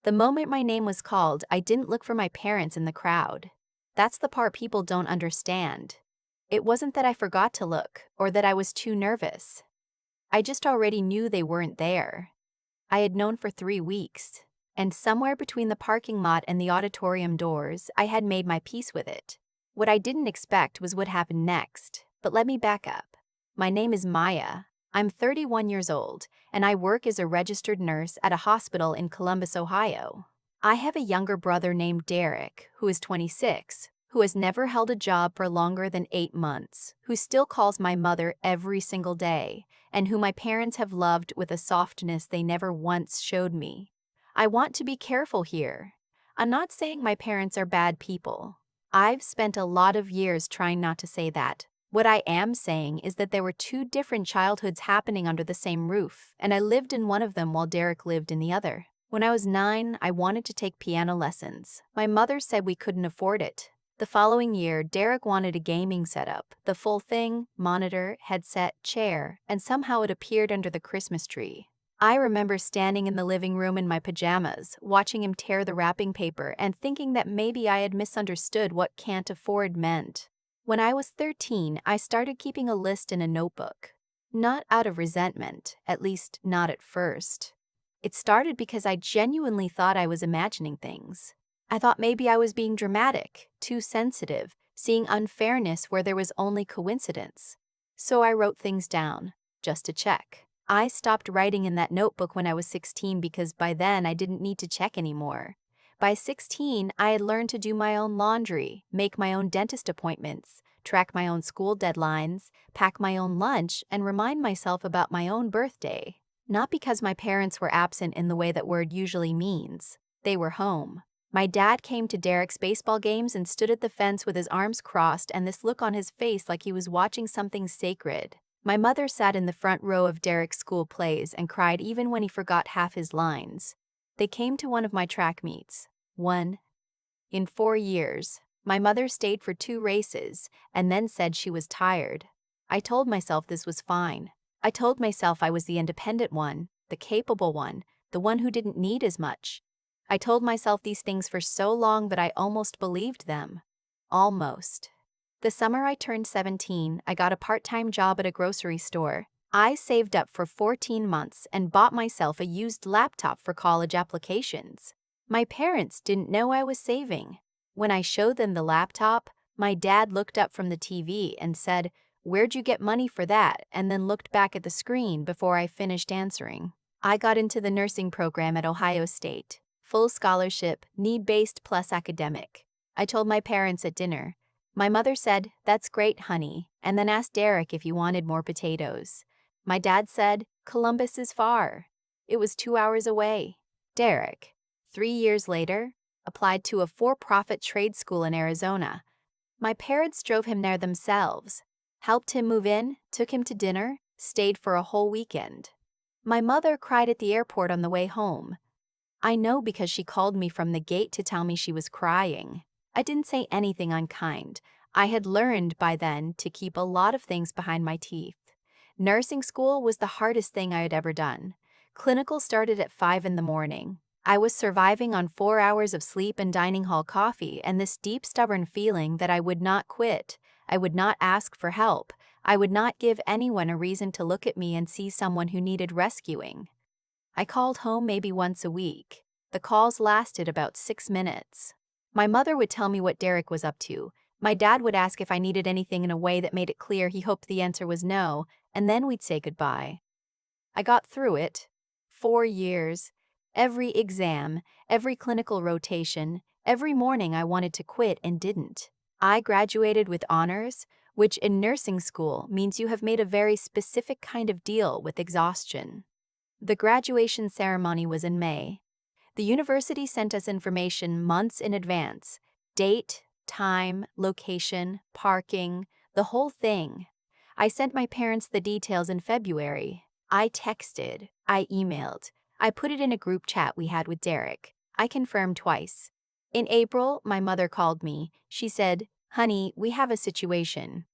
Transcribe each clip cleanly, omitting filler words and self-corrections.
The moment my name was called, I didn't look for my parents in the crowd. That's the part people don't understand. It wasn't that I forgot to look or that I was too nervous. I just already knew they weren't there. I had known for 3 weeks, and somewhere between the parking lot and the auditorium doors, I had made my peace with it. What I didn't expect was what happened next, but let me back up. My name is Maya. I'm 31 years old, and I work as a registered nurse at a hospital in Columbus, Ohio. I have a younger brother named Derek, who is 26, who has never held a job for longer than 8 months, who still calls my mother every single day, and who my parents have loved with a softness they never once showed me. I want to be careful here. I'm not saying my parents are bad people. I've spent a lot of years trying not to say that. What I am saying is that there were 2 different childhoods happening under the same roof, and I lived in one of them while Derek lived in the other. When I was 9, I wanted to take piano lessons. My mother said we couldn't afford it. The following year, Derek wanted a gaming setup, the full thing, monitor, headset, chair, and somehow it appeared under the Christmas tree. I remember standing in the living room in my pajamas, watching him tear the wrapping paper and thinking that maybe I had misunderstood what can't afford meant. When I was 13, I started keeping a list in a notebook. Not out of resentment, at least not at first. It started because I genuinely thought I was imagining things. I thought maybe I was being dramatic, too sensitive, seeing unfairness where there was only coincidence. So I wrote things down, just to check. I stopped writing in that notebook when I was 16 because by then I didn't need to check anymore. By 16, I had learned to do my own laundry, make my own dentist appointments, track my own school deadlines, pack my own lunch, and remind myself about my own birthday. Not because my parents were absent in the way that word usually means. They were home. My dad came to Derek's baseball games and stood at the fence with his arms crossed and this look on his face like he was watching something sacred. My mother sat in the front row of Derek's school plays and cried even when he forgot half his lines. They came to one of my track meets. One. In 4 years. My mother stayed for 2 races and then said she was tired. I told myself this was fine. I told myself I was the independent one, the capable one, the one who didn't need as much. I told myself these things for so long that I almost believed them. Almost. The summer I turned 17, I got a part-time job at a grocery store. I saved up for 14 months and bought myself a used laptop for college applications. My parents didn't know I was saving. When I showed them the laptop, my dad looked up from the TV and said, "Where'd you get money for that?" and then looked back at the screen before I finished answering. I got into the nursing program at Ohio State. Full scholarship, need-based plus academic. I told my parents at dinner. My mother said, "That's great, honey," and then asked Derek if he wanted more potatoes. My dad said, "Columbus is far." It was 2 hours away. Derek, 3 years later, applied to a for-profit trade school in Arizona. My parents drove him there themselves, helped him move in, took him to dinner, stayed for a whole weekend. My mother cried at the airport on the way home. I know because she called me from the gate to tell me she was crying. I didn't say anything unkind. I had learned by then to keep a lot of things behind my teeth. Nursing school was the hardest thing I had ever done. Clinical started at 5 in the morning. I was surviving on 4 hours of sleep and dining hall coffee and this deep stubborn feeling that I would not quit. I would not ask for help. I would not give anyone a reason to look at me and see someone who needed rescuing. I called home maybe once a week. The calls lasted about 6 minutes. My mother would tell me what Derek was up to. My dad would ask if I needed anything in a way that made it clear he hoped the answer was no, and then we'd say goodbye. I got through it. 4 years. Every exam, every clinical rotation, every morning I wanted to quit and didn't. I graduated with honors, which in nursing school means you have made a very specific kind of deal with exhaustion. The graduation ceremony was in May. The university sent us information months in advance. Date, time, location, parking, the whole thing. I sent my parents the details in February. I texted, I emailed. I put it in a group chat we had with Derek. I confirmed twice. In April, my mother called me. She said, "Honey, we have a situation."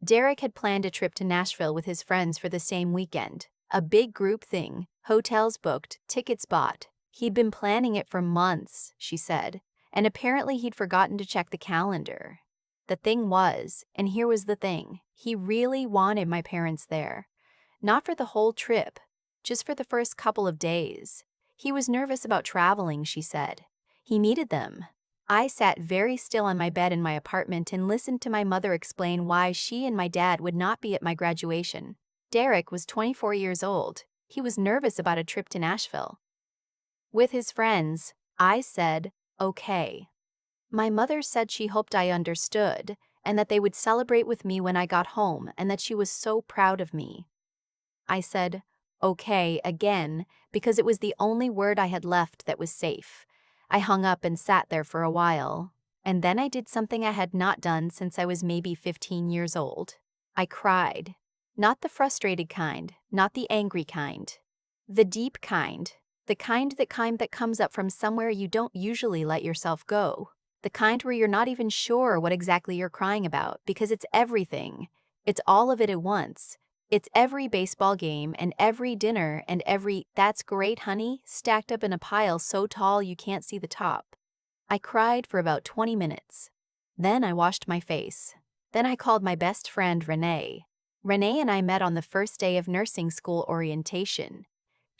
Derek had planned a trip to Nashville with his friends for the same weekend. A big group thing, hotels booked, tickets bought. He'd been planning it for months, she said, and apparently he'd forgotten to check the calendar. The thing was, and here was the thing, he really wanted my parents there. Not for the whole trip, just for the first couple of days. He was nervous about traveling, she said. He needed them. I sat very still on my bed in my apartment and listened to my mother explain why she and my dad would not be at my graduation. Derek was 24 years old. He was nervous about a trip to Nashville with his friends. I said, okay. My mother said she hoped I understood and that they would celebrate with me when I got home and that she was so proud of me. I said, okay, again, because it was the only word I had left that was safe. I hung up and sat there for a while, and then I did something I had not done since I was maybe 15 years old. I cried. Not the frustrated kind, not the angry kind. The deep kind. The kind that comes up from somewhere you don't usually let yourself go. The kind where you're not even sure what exactly you're crying about because it's everything. It's all of it at once. It's every baseball game and every dinner and every "that's great, honey" stacked up in a pile so tall you can't see the top. I cried for about 20 minutes. Then I washed my face. Then I called my best friend Renee. Renee and I met on the first day of nursing school orientation.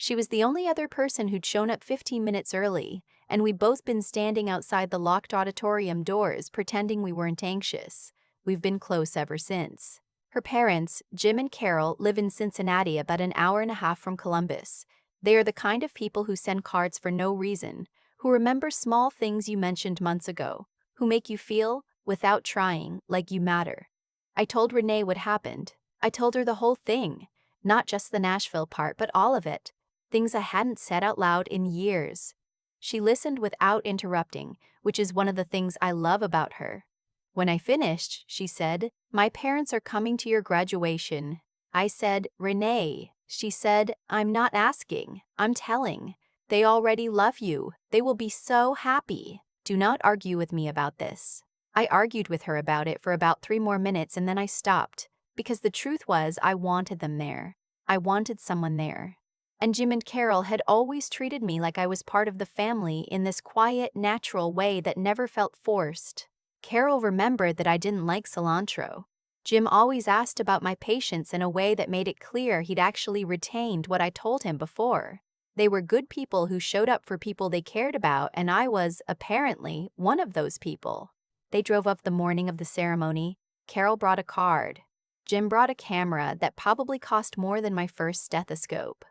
She was the only other person who'd shown up 15 minutes early, and we'd both been standing outside the locked auditorium doors pretending we weren't anxious. We've been close ever since. Her parents, Jim and Carol, live in Cincinnati, about an hour and a half from Columbus. They are the kind of people who send cards for no reason, who remember small things you mentioned months ago, who make you feel, without trying, like you matter. I told Renee what happened. I told her the whole thing, not just the Nashville part, but all of it. Things I hadn't said out loud in years. She listened without interrupting, which is one of the things I love about her. When I finished, she said, "My parents are coming to your graduation." I said, "Renee." She said, "I'm not asking, I'm telling. They already love you. They will be so happy. Do not argue with me about this." I argued with her about it for about 3 more minutes and then I stopped, because the truth was I wanted them there. I wanted someone there. And Jim and Carol had always treated me like I was part of the family in this quiet, natural way that never felt forced. Carol remembered that I didn't like cilantro. Jim always asked about my patients in a way that made it clear he'd actually retained what I told him before. They were good people who showed up for people they cared about, and I was, apparently, one of those people. They drove up the morning of the ceremony. Carol brought a card. Jim brought a camera that probably cost more than my first stethoscope.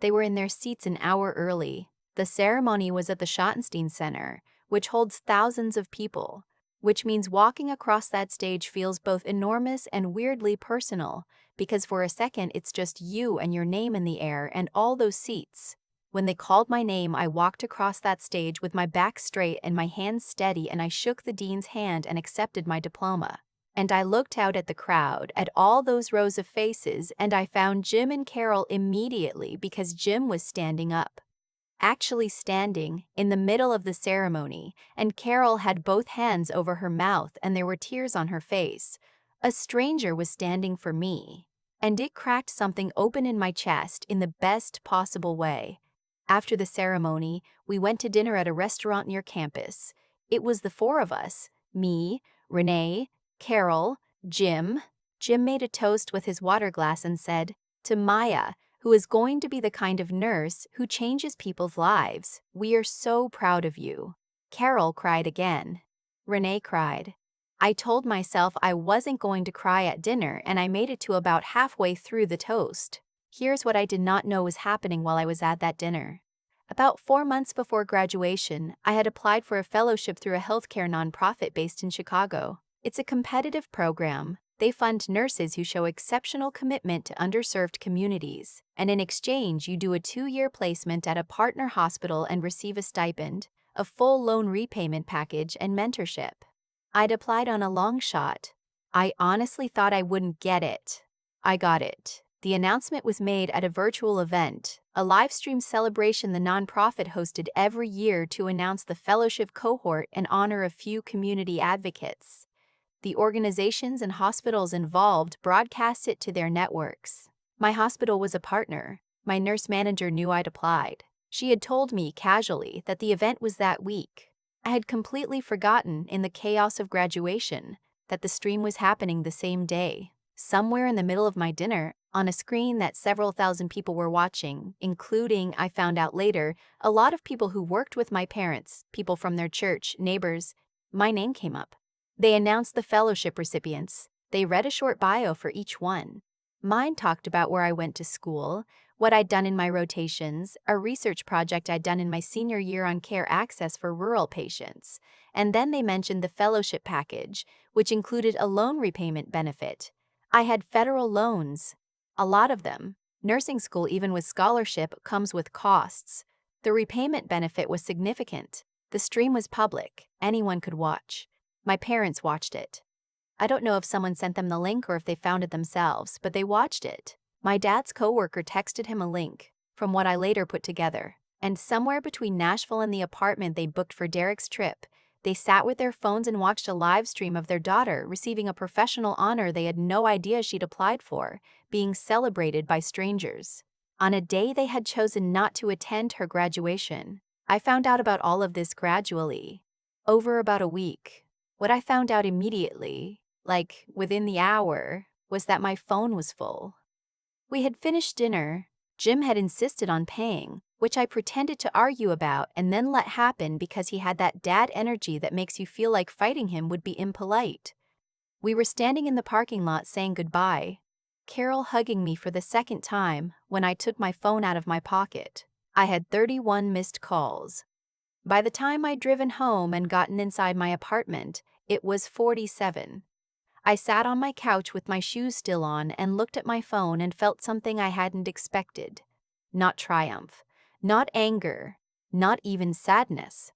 They were in their seats an hour early. The ceremony was at the Schottenstein Center, which holds thousands of people, which means walking across that stage feels both enormous and weirdly personal, because for a second it's just you and your name in the air and all those seats. When they called my name, I walked across that stage with my back straight and my hands steady, and I shook the dean's hand and accepted my diploma. And I looked out at the crowd, at all those rows of faces, and I found Jim and Carol immediately because Jim was standing up. Actually standing, in the middle of the ceremony, and Carol had both hands over her mouth and there were tears on her face. A stranger was standing for me. And it cracked something open in my chest in the best possible way. After the ceremony, we went to dinner at a restaurant near campus. It was the 4 of us, me, Renee, Carol, Jim. Jim made a toast with his water glass and said, "To Maya, who is going to be the kind of nurse who changes people's lives. We are so proud of you." Carol cried again. Renee cried. I told myself I wasn't going to cry at dinner, and I made it to about halfway through the toast. Here's what I did not know was happening while I was at that dinner. About 4 months before graduation, I had applied for a fellowship through a healthcare nonprofit based in Chicago. It's a competitive program. They fund nurses who show exceptional commitment to underserved communities, and in exchange you do a 2-year placement at a partner hospital and receive a stipend, a full loan repayment package, and mentorship. I'd applied on a long shot. I honestly thought I wouldn't get it. I got it. The announcement was made at a virtual event, a live-stream celebration the nonprofit hosted every year to announce the fellowship cohort and honor a few community advocates. The organizations and hospitals involved broadcast it to their networks. My hospital was a partner. My nurse manager knew I'd applied. She had told me casually that the event was that week. I had completely forgotten, in the chaos of graduation, that the stream was happening the same day. Somewhere in the middle of my dinner, on a screen that several thousand people were watching, including, I found out later, a lot of people who worked with my parents, people from their church, neighbors, my name came up. They announced the fellowship recipients. They read a short bio for each one. Mine talked about where I went to school, what I'd done in my rotations, a research project I'd done in my senior year on care access for rural patients, and then they mentioned the fellowship package, which included a loan repayment benefit. I had federal loans, a lot of them. Nursing school, even with scholarship, comes with costs. The repayment benefit was significant. The stream was public, anyone could watch. My parents watched it. I don't know if someone sent them the link or if they found it themselves, but they watched it. My dad's coworker texted him a link, from what I later put together. And somewhere between Nashville and the apartment they booked for Derek's trip, they sat with their phones and watched a live stream of their daughter receiving a professional honor they had no idea she'd applied for, being celebrated by strangers. On a day they had chosen not to attend her graduation. I found out about all of this gradually, over about a week. What I found out immediately, like within the hour, was that my phone was full. We had finished dinner. Jim had insisted on paying, which I pretended to argue about and then let happen because he had that dad energy that makes you feel like fighting him would be impolite. We were standing in the parking lot saying goodbye, Carol hugging me for the second time when I took my phone out of my pocket. I had 31 missed calls. By the time I'd driven home and gotten inside my apartment, it was 47. I sat on my couch with my shoes still on and looked at my phone and felt something I hadn't expected. Not triumph, not anger, not even sadness.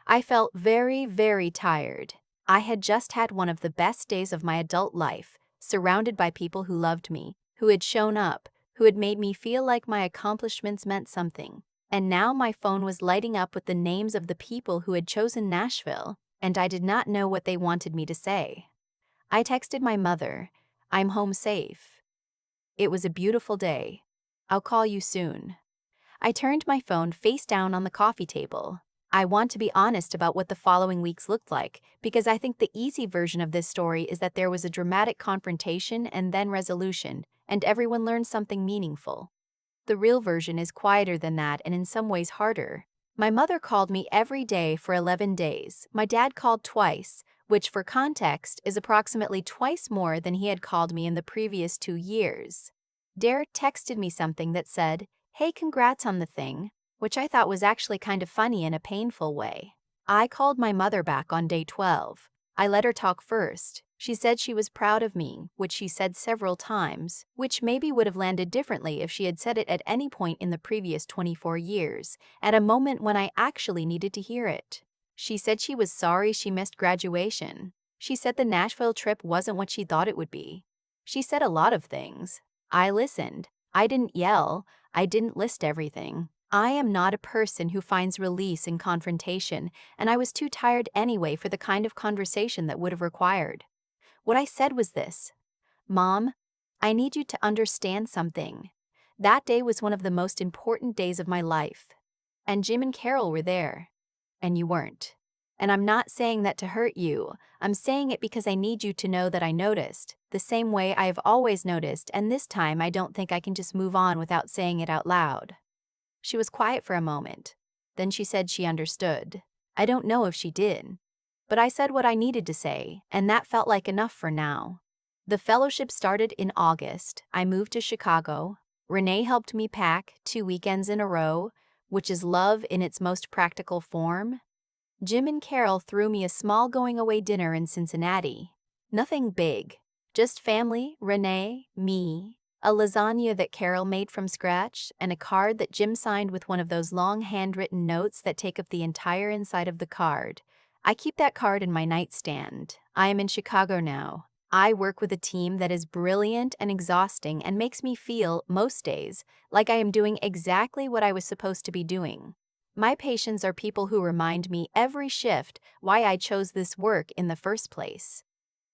I felt very, very tired. I had just had one of the best days of my adult life, surrounded by people who loved me, who had shown up, who had made me feel like my accomplishments meant something. And now my phone was lighting up with the names of the people who had chosen Nashville, and I did not know what they wanted me to say. I texted my mother, "I'm home safe. It was a beautiful day. I'll call you soon." I turned my phone face down on the coffee table. I want to be honest about what the following weeks looked like, because I think the easy version of this story is that there was a dramatic confrontation and then resolution, and everyone learned something meaningful. The real version is quieter than that and in some ways harder. My mother called me every day for 11 days. My dad called twice, which for context is approximately twice more than he had called me in the previous 2 years. Derek texted me something that said, "Hey, congrats on the thing," which I thought was actually kind of funny in a painful way. I called my mother back on day 12. I let her talk first. She said she was proud of me, which she said several times, which maybe would have landed differently if she had said it at any point in the previous 24 years, at a moment when I actually needed to hear it. She said she was sorry she missed graduation. She said the Nashville trip wasn't what she thought it would be. She said a lot of things. I listened. I didn't yell. I didn't list everything. I am not a person who finds release in confrontation, and I was too tired anyway for the kind of conversation that would have required. What I said was this: "Mom, I need you to understand something. That day was one of the most important days of my life. And Jim and Carol were there. And you weren't. And I'm not saying that to hurt you. I'm saying it because I need you to know that I noticed, the same way I have always noticed, and this time I don't think I can just move on without saying it out loud." She was quiet for a moment. Then she said she understood. I don't know if she did. But I said what I needed to say, and that felt like enough for now. The fellowship started in August. I moved to Chicago. Renee helped me pack 2 weekends in a row, which is love in its most practical form. Jim and Carol threw me a small going-away dinner in Cincinnati. Nothing big. Just family, Renee, me, a lasagna that Carol made from scratch, and a card that Jim signed with one of those long handwritten notes that take up the entire inside of the card. I keep that card in my nightstand. I am in Chicago now. I work with a team that is brilliant and exhausting and makes me feel, most days, like I am doing exactly what I was supposed to be doing. My patients are people who remind me every shift why I chose this work in the first place.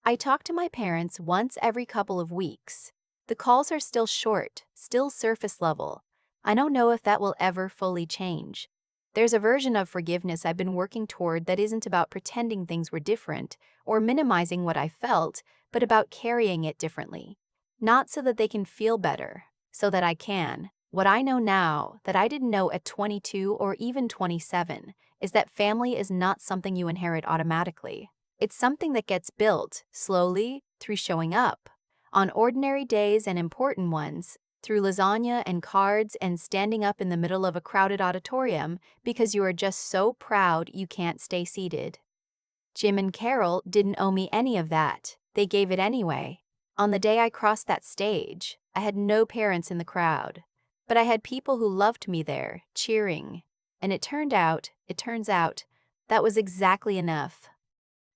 I talk to my parents once every couple of weeks. The calls are still short, still surface level. I don't know if that will ever fully change. There's a version of forgiveness I've been working toward that isn't about pretending things were different or minimizing what I felt, but about carrying it differently. Not so that they can feel better, so that I can. What I know now that I didn't know at 22 or even 27 is that family is not something you inherit automatically. It's something that gets built slowly through showing up. On ordinary days and important ones, through lasagna and cards and standing up in the middle of a crowded auditorium because you are just so proud you can't stay seated. Jim and Carol didn't owe me any of that. They gave it anyway. On the day I crossed that stage, I had no parents in the crowd, but I had people who loved me there, cheering. And it turns out, that was exactly enough.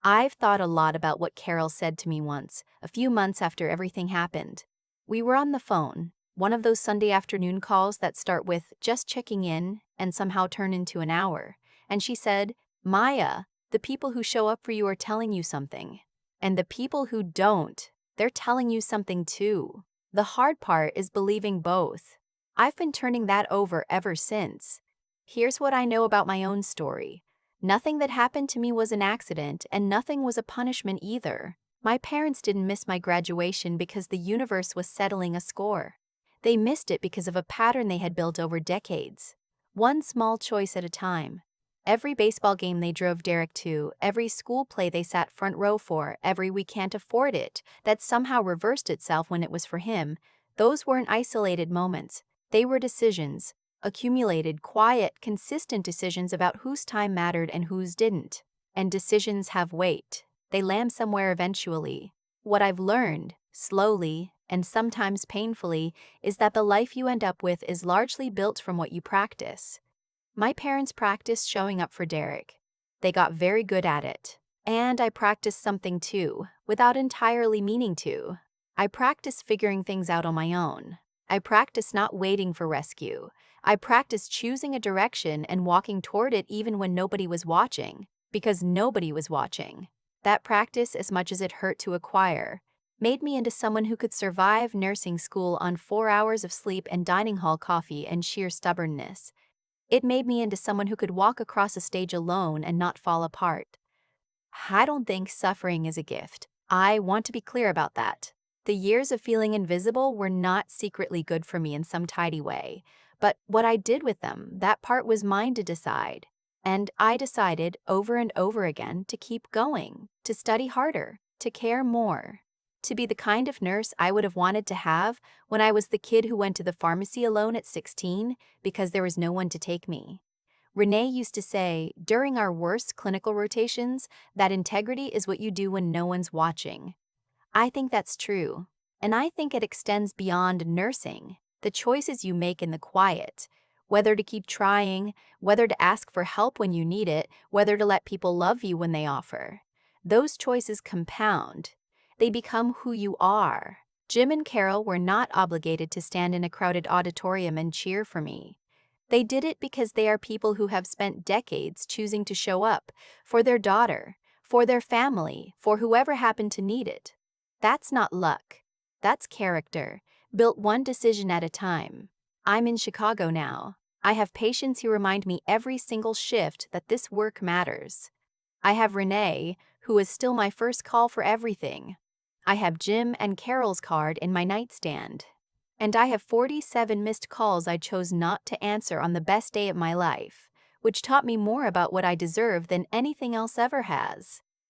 I've thought a lot about what Carol said to me once, a few months after everything happened. We were on the phone, one of those Sunday afternoon calls that start with just checking in and somehow turn into an hour. And she said, Maya, the people who show up for you are telling you something. And the people who don't, they're telling you something too. The hard part is believing both. I've been turning that over ever since. Here's what I know about my own story. Nothing that happened to me was an accident, and nothing was a punishment either. My parents didn't miss my graduation because the universe was settling a score. They missed it because of a pattern they had built over decades. One small choice at a time. Every baseball game they drove Derek to, every school play they sat front row for, every we can't afford it, that somehow reversed itself when it was for him, those weren't isolated moments. They were decisions. Accumulated, quiet, consistent decisions about whose time mattered and whose didn't. And decisions have weight. They land somewhere eventually. What I've learned, slowly, and sometimes painfully, is that the life you end up with is largely built from what you practice. My parents practiced showing up for Derek. They got very good at it. And I practiced something too, without entirely meaning to. I practiced figuring things out on my own. I practiced not waiting for rescue. I practiced choosing a direction and walking toward it even when nobody was watching, because nobody was watching. That practice, as much as it hurt to acquire, made me into someone who could survive nursing school on 4 hours of sleep and dining hall coffee and sheer stubbornness. It made me into someone who could walk across a stage alone and not fall apart. I don't think suffering is a gift. I want to be clear about that. The years of feeling invisible were not secretly good for me in some tidy way. But what I did with them, that part was mine to decide. And I decided over and over again to keep going, to study harder, to care more, to be the kind of nurse I would have wanted to have when I was the kid who went to the pharmacy alone at 16 because there was no one to take me. Renee used to say, during our worst clinical rotations, that integrity is what you do when no one's watching. I think that's true, and I think it extends beyond nursing. The choices you make in the quiet, whether to keep trying, whether to ask for help when you need it, whether to let people love you when they offer. Those choices compound. They become who you are. Jim and Carol were not obligated to stand in a crowded auditorium and cheer for me. They did it because they are people who have spent decades choosing to show up for their daughter, for their family, for whoever happened to need it. That's not luck. That's character, built one decision at a time. I'm in Chicago now. I have patients who remind me every single shift that this work matters. I have Renee, who is still my first call for everything. I have Jim and Carol's card in my nightstand. And I have 47 missed calls I chose not to answer on the best day of my life, which taught me more about what I deserve than anything else ever has.